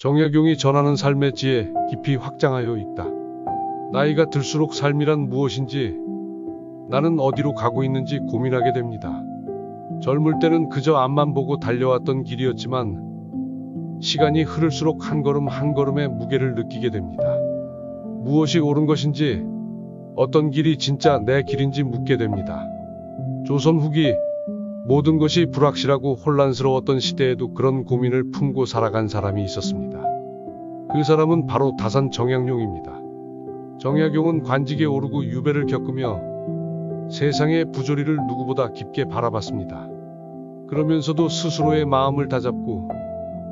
정약용이 전하는 삶의 지혜 깊이 확장하여 있다. 나이가 들수록 삶이란 무엇인지, 나는 어디로 가고 있는지 고민하게 됩니다. 젊을 때는 그저 앞만 보고 달려왔던 길이었지만 시간이 흐를수록 한 걸음 한 걸음의 무게를 느끼게 됩니다. 무엇이 옳은 것인지, 어떤 길이 진짜 내 길인지 묻게 됩니다. 조선 후기 모든 것이 불확실하고 혼란스러웠던 시대에도 그런 고민을 품고 살아간 사람이 있었습니다. 그 사람은 바로 다산 정약용입니다. 정약용은 관직에 오르고 유배를 겪으며 세상의 부조리를 누구보다 깊게 바라봤습니다. 그러면서도 스스로의 마음을 다잡고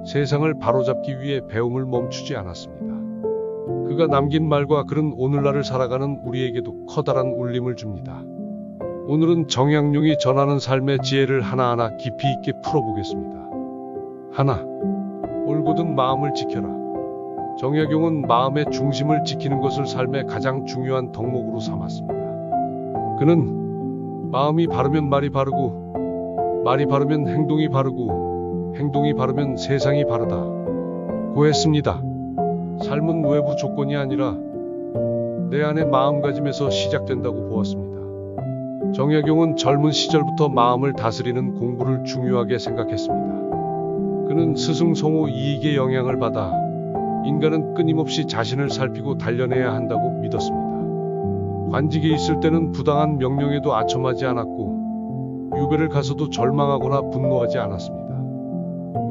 세상을 바로잡기 위해 배움을 멈추지 않았습니다. 그가 남긴 말과 글은 오늘날을 살아가는 우리에게도 커다란 울림을 줍니다. 오늘은 정약용이 전하는 삶의 지혜를 하나하나 깊이 있게 풀어보겠습니다. 하나, 올곧은 마음을 지켜라. 정약용은 마음의 중심을 지키는 것을 삶의 가장 중요한 덕목으로 삼았습니다. 그는 마음이 바르면 말이 바르고, 말이 바르면 행동이 바르고, 행동이 바르면 세상이 바르다 고 했습니다. 삶은 외부 조건이 아니라 내 안의 마음가짐에서 시작된다고 보았습니다. 정약용은 젊은 시절부터 마음을 다스리는 공부를 중요하게 생각했습니다. 그는 스승 성호 이익의 영향을 받아 인간은 끊임없이 자신을 살피고 단련해야 한다고 믿었습니다. 관직에 있을 때는 부당한 명령에도 아첨하지 않았고 유배를 가서도 절망하거나 분노하지 않았습니다.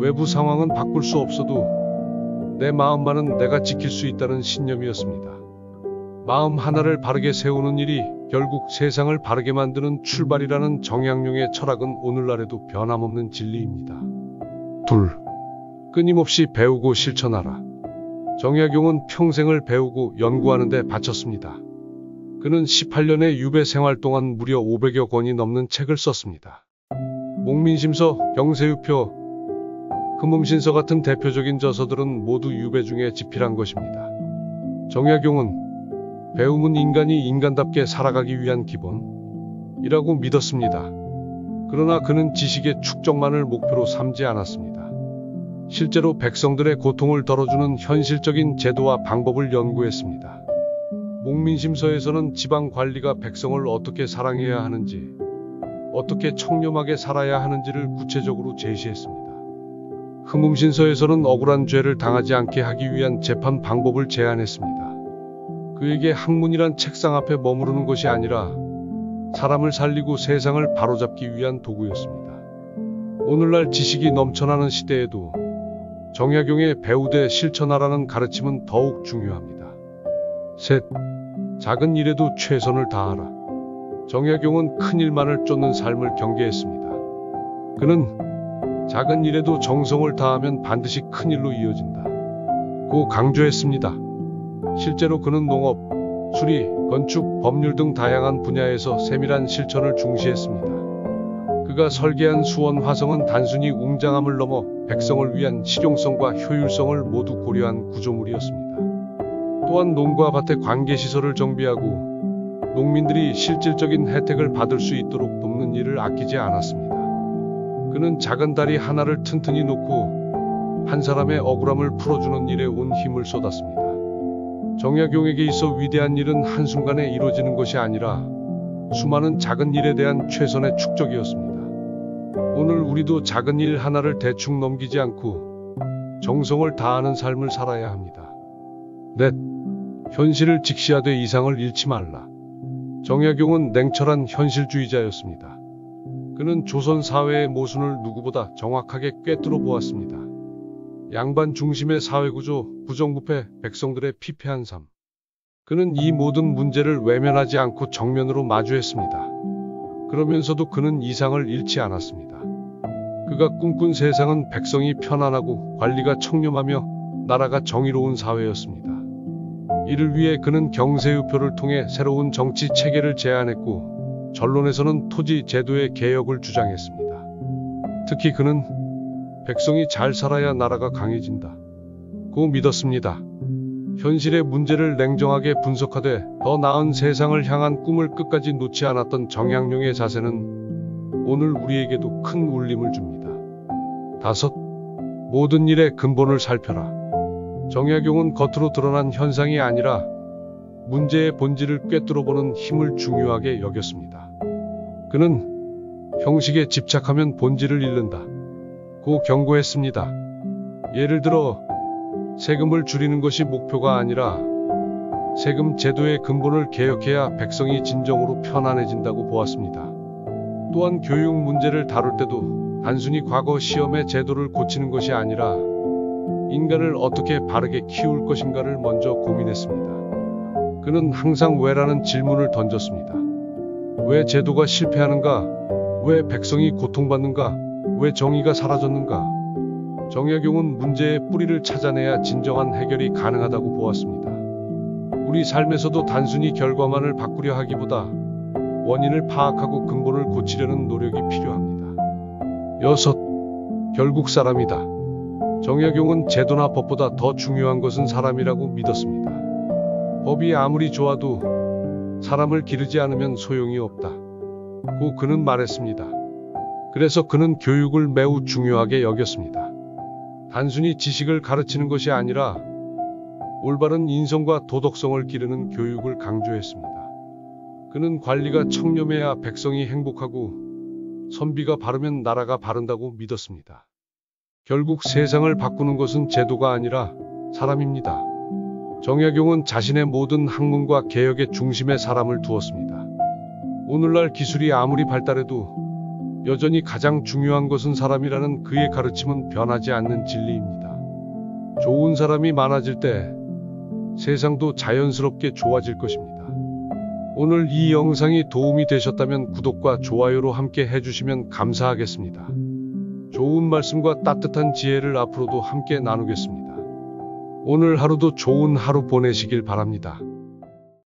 외부 상황은 바꿀 수 없어도 내 마음만은 내가 지킬 수 있다는 신념이었습니다. 마음 하나를 바르게 세우는 일이 결국 세상을 바르게 만드는 출발이라는 정약용의 철학은 오늘날에도 변함없는 진리입니다. 둘, 끊임없이 배우고 실천하라. 정약용은 평생을 배우고 연구하는 데 바쳤습니다. 그는 18년의 유배 생활 동안 무려 500여 권이 넘는 책을 썼습니다. 목민심서, 경세유표, 금음신서 같은 대표적인 저서들은 모두 유배 중에 집필한 것입니다. 정약용은 배움은 인간이 인간답게 살아가기 위한 기본이라고 믿었습니다. 그러나 그는 지식의 축적만을 목표로 삼지 않았습니다. 실제로 백성들의 고통을 덜어주는 현실적인 제도와 방법을 연구했습니다. 목민심서에서는 지방 관리가 백성을 어떻게 사랑해야 하는지, 어떻게 청렴하게 살아야 하는지를 구체적으로 제시했습니다. 금음신서에서는 억울한 죄를 당하지 않게 하기 위한 재판 방법을 제안했습니다. 그에게 학문이란 책상 앞에 머무르는 것이 아니라 사람을 살리고 세상을 바로잡기 위한 도구였습니다. 오늘날 지식이 넘쳐나는 시대에도 정약용의 배우되 실천하라는 가르침은 더욱 중요합니다. 셋, 작은 일에도 최선을 다하라. 정약용은 큰 일만을 쫓는 삶을 경계했습니다. 그는 작은 일에도 정성을 다하면 반드시 큰 일로 이어진다 고 강조했습니다. 실제로 그는 농업, 수리, 건축, 법률 등 다양한 분야에서 세밀한 실천을 중시했습니다. 그가 설계한 수원 화성은 단순히 웅장함을 넘어 백성을 위한 실용성과 효율성을 모두 고려한 구조물이었습니다. 또한 농가 밭에 관계시설을 정비하고 농민들이 실질적인 혜택을 받을 수 있도록 돕는 일을 아끼지 않았습니다. 그는 작은 다리 하나를 튼튼히 놓고 한 사람의 억울함을 풀어주는 일에 온 힘을 쏟았습니다. 정약용에게 있어 위대한 일은 한순간에 이루어지는 것이 아니라 수많은 작은 일에 대한 최선의 축적이었습니다. 오늘 우리도 작은 일 하나를 대충 넘기지 않고 정성을 다하는 삶을 살아야 합니다. 넷, 현실을 직시하되 이상을 잃지 말라. 정약용은 냉철한 현실주의자였습니다. 그는 조선 사회의 모순을 누구보다 정확하게 꿰뚫어 보았습니다. 양반 중심의 사회구조, 부정부패, 백성들의 피폐한 삶. 그는 이 모든 문제를 외면하지 않고 정면으로 마주했습니다. 그러면서도 그는 이상을 잃지 않았습니다. 그가 꿈꾼 세상은 백성이 편안하고 관리가 청렴하며 나라가 정의로운 사회였습니다. 이를 위해 그는 경세유표를 통해 새로운 정치 체계를 제안했고 전론에서는 토지 제도의 개혁을 주장했습니다. 특히 그는 백성이 잘 살아야 나라가 강해진다 고 믿었습니다. 현실의 문제를 냉정하게 분석하되 더 나은 세상을 향한 꿈을 끝까지 놓지 않았던 정약용의 자세는 오늘 우리에게도 큰 울림을 줍니다. 다섯, 모든 일의 근본을 살펴라. 정약용은 겉으로 드러난 현상이 아니라 문제의 본질을 꿰뚫어보는 힘을 중요하게 여겼습니다. 그는 형식에 집착하면 본질을 잃는다 고 경고했습니다. 예를 들어 세금을 줄이는 것이 목표가 아니라 세금 제도의 근본을 개혁해야 백성이 진정으로 편안해진다고 보았습니다. 또한 교육 문제를 다룰 때도 단순히 과거 시험의 제도를 고치는 것이 아니라 인간을 어떻게 바르게 키울 것인가를 먼저 고민했습니다. 그는 항상 왜라는 질문을 던졌습니다. 왜 제도가 실패하는가? 왜 백성이 고통받는가? 왜 정의가 사라졌는가? 정약용은 문제의 뿌리를 찾아내야 진정한 해결이 가능하다고 보았습니다. 우리 삶에서도 단순히 결과만을 바꾸려 하기보다 원인을 파악하고 근본을 고치려는 노력이 필요합니다. 6. 결국 사람이다. 정약용은 제도나 법보다 더 중요한 것은 사람이라고 믿었습니다. 법이 아무리 좋아도 사람을 기르지 않으면 소용이 없다 고 그는 말했습니다. 그래서 그는 교육을 매우 중요하게 여겼습니다. 단순히 지식을 가르치는 것이 아니라 올바른 인성과 도덕성을 기르는 교육을 강조했습니다. 그는 관리가 청렴해야 백성이 행복하고 선비가 바르면 나라가 바른다고 믿었습니다. 결국 세상을 바꾸는 것은 제도가 아니라 사람입니다. 정약용은 자신의 모든 학문과 개혁의 중심에 사람을 두었습니다. 오늘날 기술이 아무리 발달해도 여전히 가장 중요한 것은 사람이라는 그의 가르침은 변하지 않는 진리입니다. 좋은 사람이 많아질 때 세상도 자연스럽게 좋아질 것입니다. 오늘 이 영상이 도움이 되셨다면 구독과 좋아요로 함께 해주시면 감사하겠습니다. 좋은 말씀과 따뜻한 지혜를 앞으로도 함께 나누겠습니다. 오늘 하루도 좋은 하루 보내시길 바랍니다.